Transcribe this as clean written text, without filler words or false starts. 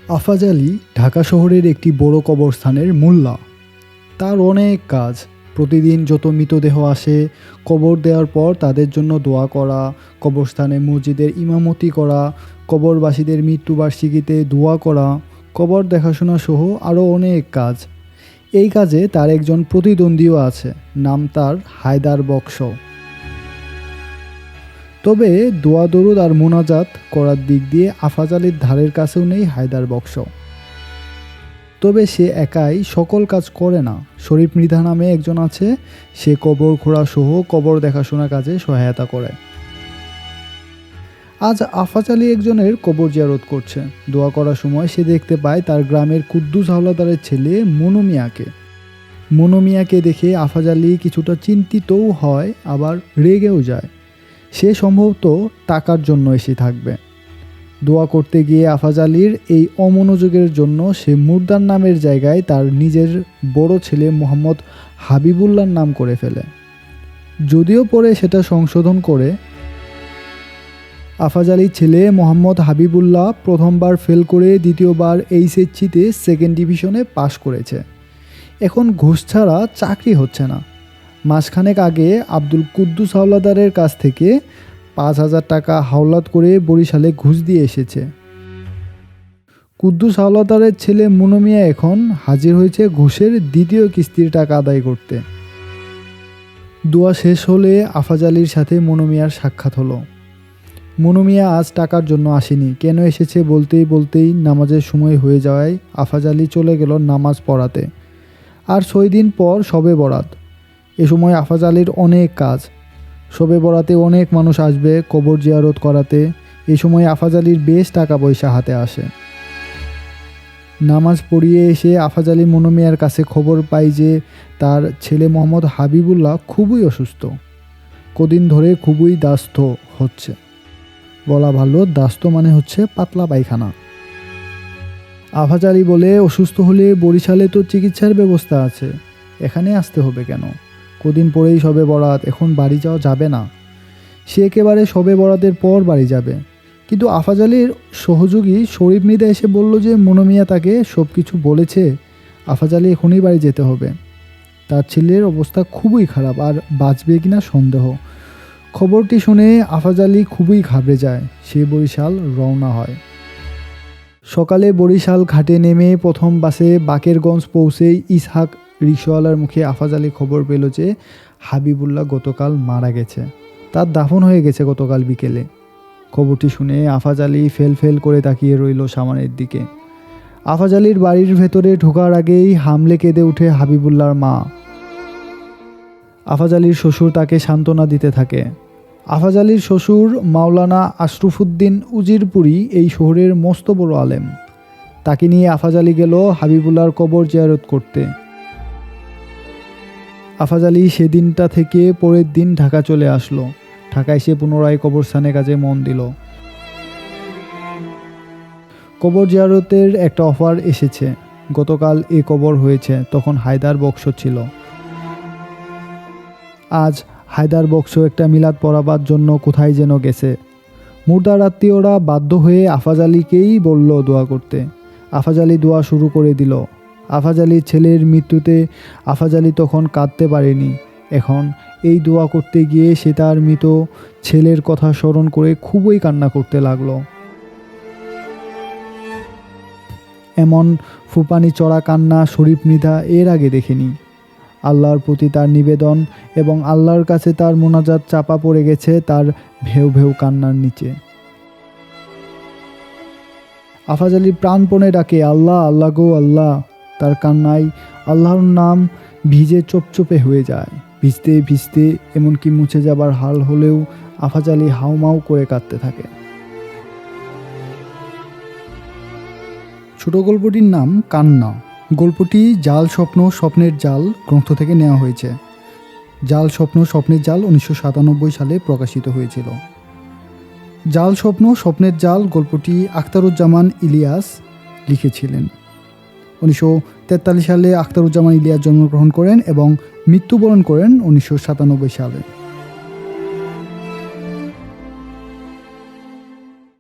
আফাজ আলী ঢাকা শহরের একটি বড় কবরস্থানের মোল্লা। তার অনেক কাজ। প্রতিদিন যত মৃতদেহ আসে কবর দেওয়ার পর তাদের জন্য দোয়া করা, কবরস্থানে মসজিদের ইমামতি করা, কবরবাসীদের মৃত্যুবার্ষিকীতে দোয়া করা, কবর দেখাশোনা সহ আরও অনেক কাজ। এই কাজে তার একজন প্রতিদ্বন্দ্বীও আছে, নাম তার হায়দার বক্স। তবে দোয়া দরুদ আর মোনাজাত করার দিক দিয়ে আফাজ আলীর ধারের কাছেও নেই হায়দার বক্স। তবে সে একাই সকল কাজ করে না। শরীফ মৃধা নামে একজন আছে, সে কবর খোঁড়া সহ কবর দেখাশোনা কাজে সহায়তা করে। আজ আফাজ আলী একজনের কবর জিয়ারত করছে। দোয়া করার সময় সে দেখতে পায় তার গ্রামের কুদ্দুস হাওলাদারের ছেলে মনু মিয়াকে। মনু মিয়াকে দেখে আফাজ আলী কিছুটা চিন্তিতও হয়, আবার রেগেও যায়। সে সম্ভবত টাকার জন্য এসে থাকবে। দোয়া করতে গিয়ে আফাজ আলীর এই অমনোযোগের জন্য সে মুর্দার নামের জায়গায় তার নিজের বড় ছেলে মোহাম্মদ হাবিবুল্লাহর নাম করে ফেলে। যদিও পরে সেটা সংশোধন করে আফাজ আলীর ছেলে মোহাম্মদ হাবিবুল্লাহ প্রথমবার ফেল করে দ্বিতীয়বার এইচএসসিতে সেকেন্ড ডিভিশনে পাশ করেছে। এখন ঘুষ ছাড়া চাকরি হচ্ছে না। মাসখানেক আগে আব্দুল কুদ্দুস হাওলাদারের কাছ থেকে 5,000 টাকা হাওলাত করে বরিশালে ঘুষ দিয়ে এসেছে। কুদ্দুস হাওলাদারের ছেলে মনু মিয়া এখন হাজির হয়েছে ঘুষের দ্বিতীয় কিস্তির টাকা আদায় করতে। দোয়া শেষ হলে আফাজ আলীর সাথে মনু মিয়ার সাক্ষাৎ হলো। মনু মিয়া আজ টাকার জন্য আসেনি, কেন এসেছে বলতেই বলতেই নামাজের সময় হয়ে যাওয়ায় আফাজ আলী চলে গেল নামাজ পড়াতে। আর 6 দিন পর শবে বরাত। এ সময় আফাজ আলীর অনেক কাজ। শবে বরাতে অনেক মানুষ আসবে কবর জিয়ারত করাতে। এই সময় আফাজ আলীর বেশ টাকা পয়সা হাতে আসে। নামাজ পড়িয়ে এসে আফাজ আলী মনু মিয়ার কাছে খবর পাই যে তার ছেলে মোহাম্মদ হাবিবুল্লাহ খুবই অসুস্থ। কদিন ধরে খুবই দাস্ত হচ্ছে। বলা ভালো, দাস্ত মানে হচ্ছে পাতলা পায়খানা। আফাজ আলী বলে, অসুস্থ হলে বরিশালে তো চিকিৎসার ব্যবস্থা আছে, এখানে আসতে হবে কেন? কদিন পরেই শবে বরাত, এখন বাড়ি যাওয়া যাবে না। সে একেবারে শবে বরাতের পর বাড়ি যাবে। কিন্তু আফাজ আলীর সহযোগী শরীফ মৃধা এসে বলল যে মনু মিয়া তাকে সব কিছু বলেছে, আফাজ আলী এখনই বাড়ি যেতে হবে। তার ছেলের অবস্থা খুবই খারাপ, আর বাঁচবে কিনা সন্দেহ। খবরটি শুনে আফাজ আলী খুবই ঘাবড়ে যায়। সে বরিশাল রওনা হয়। সকালে বরিশাল ঘাটে নেমে প্রথম বাসে বাকেরগঞ্জ পৌঁছেই ইসহাক রিক্সাওয়ালার মুখে আফাজ আলী খবর পেল যে হাবিবুল্লাহ গতকাল মারা গেছে। তার দাফন হয়ে গেছে গতকাল বিকেলে। খবরটি শুনে আফাজ আলী ফেল করে তাকিয়ে রইল সামনের দিকে। আফাজ আলীর বাড়ির ভেতরে ঢোকার আগেই হামলে কেঁদে উঠে হাবিবুল্লাহর মা। আফাজ আলীর শ্বশুর তাকে সান্ত্বনা দিতে থাকে। আফাজ আলীর শ্বশুর মাওলানা আশরফুদ্দিন উজিরপুরি এই শহরের মস্ত বড় আলেম। তাকে নিয়ে আফাজ আলী গেল হাবিবুল্লাহর কবর জিয়ারত করতে। আফাজ আলী সেদিনটা থেকে পরের দিন ঢাকা চলে আসলো। ঢাকায় এসে পুনরায় কবরস্থানের কাজে মন দিল। কবর জিয়ারতের একটা অফার এসেছে। গতকাল এ কবর হয়েছে, তখন হায়দার বক্স ছিল। আজ হায়দার বক্স একটা মিলাদ পড়াবার জন্য কোথায় যেন গেছে। মুর্দার আত্মীয়রা বাধ্য হয়ে আফাজ আলীকেই বলল দোয়া করতে। আফাজ আলী দোয়া শুরু করে দিল। আফাজ আলীর ছেলের মৃত্যুতে আফাজ আলী তখন কাঁদতে পারেনি। এখন এই দোয়া করতে গিয়ে সে তার মৃত ছেলের কথা স্মরণ করে খুবই কান্না করতে লাগলো। এমন ফুপানি চড়া কান্না শরীফ মৃধা এর আগে দেখেনি। আল্লাহর প্রতি তার নিবেদন এবং আল্লাহর কাছে তার মোনাজাত চাপা পড়ে গেছে তার ভেউ ভেউ কান্নার নিচে। আফাজ আলী প্রাণপণে ডাকে, আল্লাহ আল্লাহ গো আল্লাহ। তার কান্নায় আল্লাহর নাম ভিজে চপচপে হয়ে যায়। ভিজতে ভিজতে এমনকি মুছে যাবার হাল হলেও আফাজ আলী হাউমাউ করে কাঁদতে থাকে। ছোট গল্পটির নাম কান্না। গল্পটি জাল স্বপ্ন স্বপ্নের জাল গ্রন্থ থেকে নেওয়া হয়েছে। জাল স্বপ্ন স্বপ্নের জাল 1997 সালে প্রকাশিত হয়েছিল। জাল স্বপ্ন স্বপ্নের জাল গল্পটি আখতারুজ্জামান ইলিয়াস লিখেছিলেন। 1943 সালে আখতারুজ্জামান ইলিয়াস জন্মগ্রহণ করেন এবং মৃত্যুবরণ করেন 1997 সালে।